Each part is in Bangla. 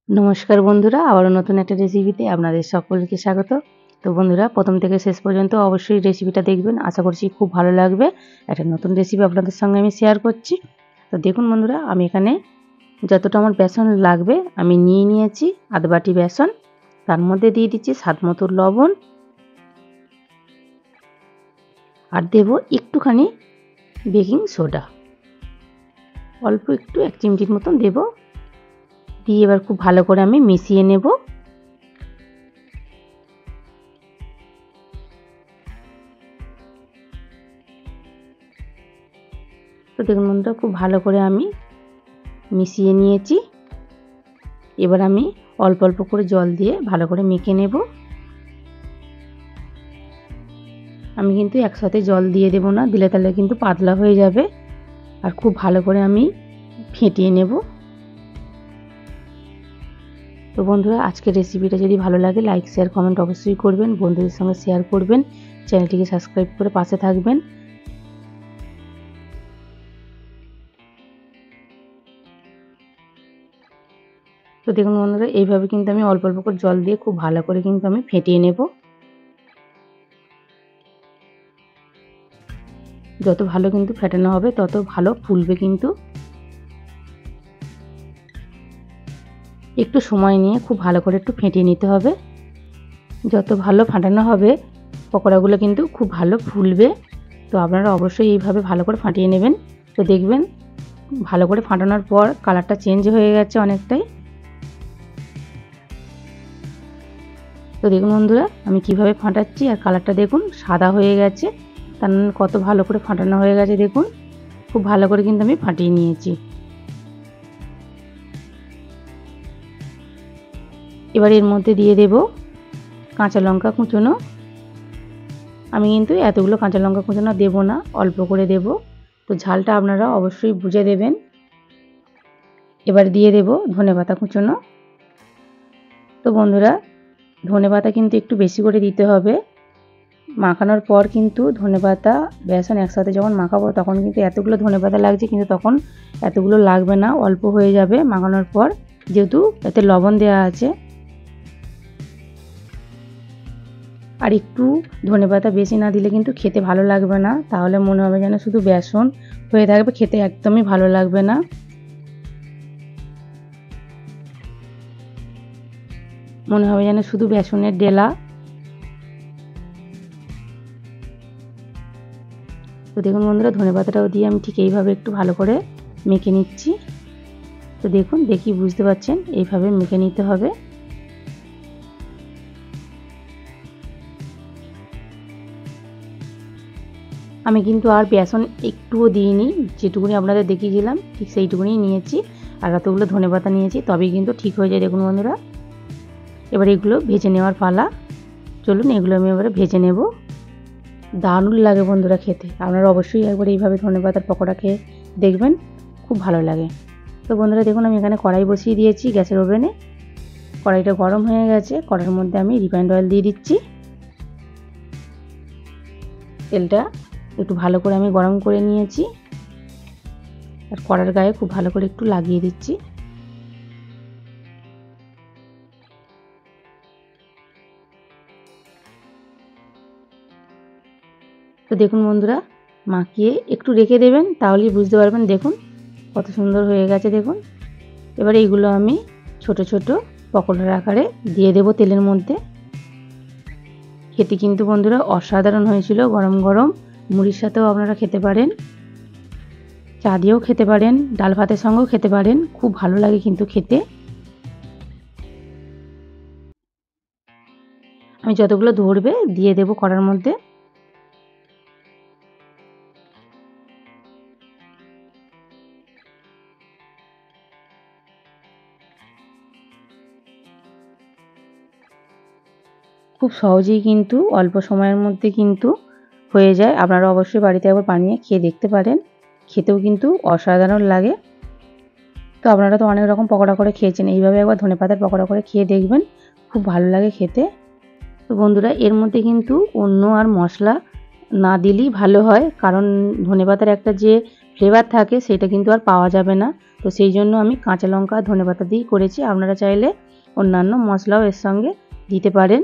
নমস্কার বন্ধুরা, আবারও নতুন একটা রেসিপিতে আপনাদের সকলকে স্বাগত। তো বন্ধুরা, প্রথম থেকে শেষ পর্যন্ত অবশ্যই রেসিপিটা দেখবেন, আশা করছি খুব ভালো লাগবে। একটা নতুন রেসিপি আপনাদের সঙ্গে আমি শেয়ার করছি। তো দেখুন বন্ধুরা, আমি এখানে যতটা আমার বেসন লাগবে আমি নিয়ে নিয়েছি, আধ বাটি বেসন। তার মধ্যে দিয়ে দিচ্ছি স্বাদ মতো লবণ, আর দেব একটুখানি বেকিং সোডা, অল্প একটু 1 চিমটির মতন দেব। দিয়ে এবার খুব ভালো করে আমি মিশিয়ে নেব। তো দেখুন বন্ধুরা, খুব ভালো করে আমি মিশিয়ে নিয়েছি। এবার আমি অল্প অল্প করে জল দিয়ে ভালো করে মেখে নেব। আমি কিন্তু একসাথে জল দিয়ে দেব না, দিলে তাহলে কিন্তু পাতলা হয়ে যাবে। আর খুব ভালো করে আমি ফেটিয়ে নেব। তো বন্ধুরা, আজকের রেসিপিটা যদি ভালো লাগে লাইক শেয়ার কমেন্ট অবশ্যই করবেন, বন্ধুদের সঙ্গে শেয়ার করবেন, চ্যানেলটিকে সাবস্ক্রাইব করে পাশে থাকবেন। তো দেখুন বন্ধুরা, এইভাবে কিন্তু আমি অল্প অল্প করে জল দিয়ে খুব ভালো করে কিন্তু আমি ফেটিয়ে নেব। যত ভালো কিন্তু ফেটানো হবে তত ভালো ফুলবে। কিন্তু একটু সময় নিয়ে খুব ভালো করে একটু ফেটিয়ে নিতে হবে। যত ভালো ফাটানো হবে পকোড়াগুলো কিন্তু খুব ভালো ফুলবে। তো আপনারা অবশ্যই এইভাবে ভালো করে ফাটিয়ে নেবেন। তো দেখবেন ভালো করে ফাটানোর পর কালারটা চেঞ্জ হয়ে গেছে অনেকটাই। তো দেখুন বন্ধুরা, আমি কিভাবে ফাটাচ্ছি, আর কালারটা দেখুন সাদা হয়ে গেছে। তার মানে কত ভালো করে ফাটানো হয়ে গেছে। দেখুন খুব ভালো করে কিন্তু আমি ফাটিয়ে নিয়েছি। এবার এর মধ্যে দিয়ে দেব কাঁচা লঙ্কা কুচোনো। আমি কিন্তু এতগুলো কাঁচা লঙ্কা কুচোনো দেব না, অল্প করে দেব। তো ঝালটা আপনারা অবশ্যই বুঝে দেবেন। এবার দিয়ে দেব ধনেপাতা কুচোনো। তো বন্ধুরা, ধনেপাতা কিন্তু একটু বেশি করে দিতে হবে। মাখানোর পর কিন্তু ধনেপাতা বেসন একসাথে যখন মাখাবো তখন কিন্তু এতগুলো ধনেপাতা লাগছে, কিন্তু তখন এতগুলো লাগবে না, অল্প হয়ে যাবে মাখানোর পর, যেহেতু এতে লবণ দেওয়া আছে। আর একটু ধনেপাতা বেশি না দিলে কিন্তু খেতে ভালো লাগবে না, তাহলে মনে হবে যেন শুধু বেসন হয়ে থাকবে, খেতে একদমই ভালো লাগবে না। মনে হবে যেন শুধু বেসনের ডেলা। তো দেখুন বন্ধুরা, ধনেপাতাটাও দিয়ে আমি ঠিক এইভাবে একটু ভালো করে মেখে নিচ্ছি। তো দেখুন, দেখি বুঝতে পারছেন, এইভাবে মেখে নিতে হবে। আমি কিন্তু আর বেসন একটুও দিইনি, যেটুকুনি আপনাদের দেখিয়েছিলাম ঠিক সেইটুকুনি নিয়েছি। আর এতগুলো ধনেপাতা নিয়েছি, তবেই কিন্তু ঠিক হয়ে যায়। দেখুন বন্ধুরা, এবার এগুলো ভেজে নেওয়ার পালা। চলুন এগুলো আমি এবারে ভেজে নেব। দারুণ লাগে বন্ধুরা খেতে, আপনারা অবশ্যই একবার এইভাবে ধনেপাতার পকোড়া খেয়ে দেখবেন, খুব ভালো লাগে। তো বন্ধুরা দেখুন, আমি এখানে কড়াই বসিয়ে দিয়েছি গ্যাসের ওভেনে। কড়াইটা গরম হয়ে গেছে, কড়াইয়ের মধ্যে আমি রিফাইন্ড অয়েল দিয়ে দিচ্ছি। তেলটা একটু ভালো করে আমি গরম করে নিয়েছি, আর কড়ার গায়ে খুব ভালো করে একটু লাগিয়ে দিচ্ছি। তো দেখুন বন্ধুরা, মাখিয়ে একটু রেখে দেবেন, তাহলেই বুঝতে পারবেন। দেখুন কত সুন্দর হয়ে গেছে দেখুন। এবার এইগুলো আমি ছোট ছোট পকোড়ার আকারে দিয়ে দেব তেলের মধ্যে। খেতে কিন্তু বন্ধুরা অসাধারণ হয়েছিল। গরম গরম মুড়ির সাথেও আপনারা খেতে পারেন, চা দিয়েও খেতে পারেন, ডাল ভাতের সঙ্গেও খেতে পারেন, খুব ভালো লাগে কিন্তু খেতে। আমি যতগুলো ধরবে দিয়ে দেব কড়ার মধ্যে। খুব সহজেই কিন্তু অল্প সময়ের মধ্যে কিন্তু হয়ে যায়। আপনারা অবশ্যই বাড়িতে একবার বানিয়ে খেয়ে দেখতে পারেন, খেতেও কিন্তু অসাধারণ লাগে। তো আপনারা তো অনেক রকম পকোড়া করে খেয়েছেন, এইভাবে একবার ধনেপাতার পকোড়া করে খেয়ে দেখবেন, খুব ভালো লাগে খেতে। তো বন্ধুরা, এর মধ্যে কিন্তু অন্য আর মশলা না দিলেই ভালো হয়, কারণ ধনেপাতার একটা যে ফ্লেভার থাকে সেটা কিন্তু আর পাওয়া যাবে না। তো সেই জন্য আমি কাঁচা লঙ্কা ধনেপাতা দিয়েই করেছি। আপনারা চাইলে অন্যান্য মশলাও এর সঙ্গে দিতে পারেন,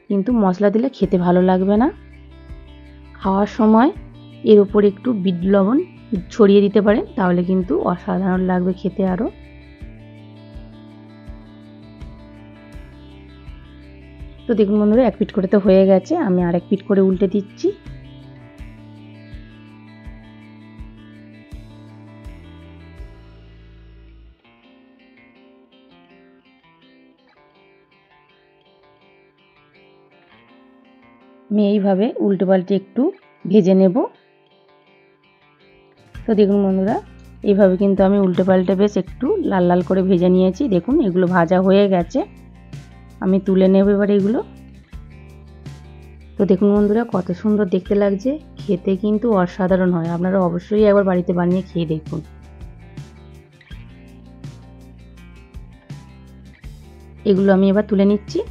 কিন্তু মশলা দিলে খেতে ভালো লাগবে না। খাওয়ার সময় এর উপর একটু বিট লবণ ছড়িয়ে দিতে পারেন, তাহলে কিন্তু অসাধারণ লাগবে খেতে আরও। তো দেখুন বন্ধুরা, এক পিঠ করে তো হয়ে গেছে, আমি আরেক পিঠ করে উল্টে দিচ্ছি। আমি এইভাবে উল্টে পাল্টে একটু ভেজে নেব। তো দেখুন বন্ধুরা, এইভাবে কিন্তু আমি উল্টে পাল্টে বেশ একটু লাল লাল করে ভেজে নিয়েছি। দেখুন এগুলো ভাজা হয়ে গেছে, আমি তুলে নেব এবার এগুলো। তো দেখুন বন্ধুরা, কত সুন্দর দেখতে লাগছে, খেতে কিন্তু অসাধারণ হয়। আপনারা অবশ্যই একবার বাড়িতে বানিয়ে খেয়ে দেখুন। এগুলো আমি এবার তুলে নিচ্ছি।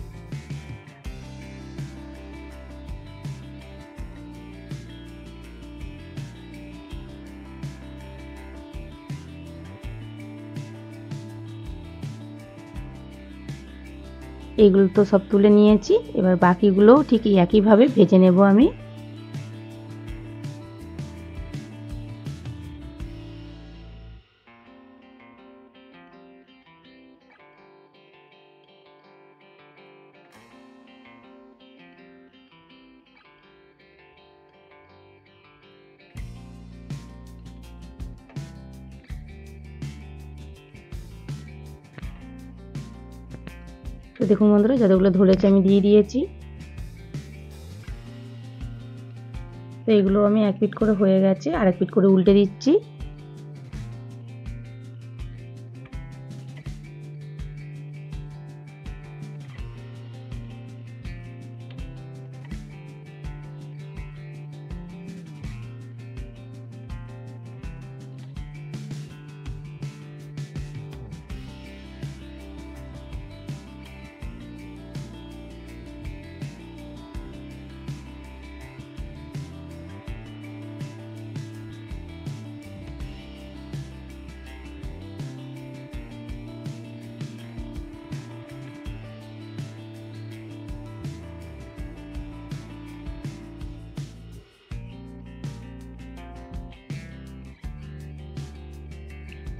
এগুলো তো সব তুলে নিয়েছি, এবার বাকিগুলোও ঠিক একইভাবে ভেজে নেব আমি। তো দেখুন বন্ধুরা, যতগুলো ধরেছে আমি দিয়ে দিয়েছি। তো এগুলো আমি এক পিঠ করে হয়ে গেছে, আর এক পিঠ করে উল্টে দিচ্ছি।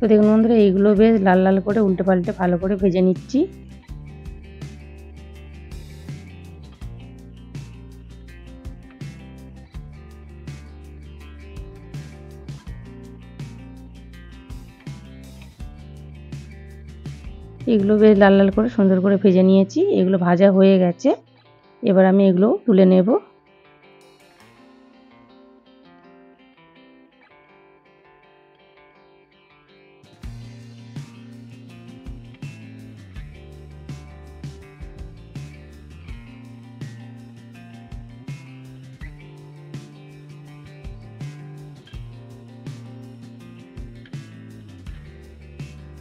তো দেখুন বন্ধুরা, এইগুলো বেশ লাল লাল করে উল্টে পাল্টে ভালো করে ভেজে নিচ্ছি। এগুলো বেশ লাল লাল করে সুন্দর করে ভেজে নিয়েছি, এগুলো ভাজা হয়ে গেছে। এবার আমি এগুলো তুলে নেব।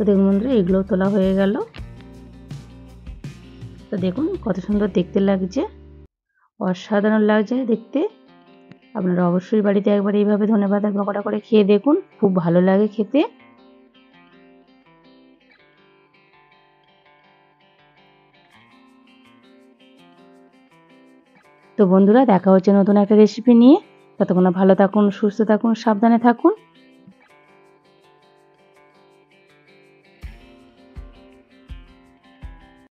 তো দেখুন বন্ধুরা, এগুলো তোলা হয়ে গেল। তো দেখুন কত সুন্দর দেখতে লাগছে, অসাধারণ লাগছে দেখতে। আপনারা অবশ্যই বাড়িতে একবার এইভাবে ধনেপাতার পকোড়া করে খেয়ে দেখুন, খুব ভালো লাগে খেতে। তো বন্ধুরা, দেখা হচ্ছে নতুন একটা রেসিপি নিয়ে। ততক্ষণ ভালো থাকুন, সুস্থ থাকুন, সাবধানে থাকুন।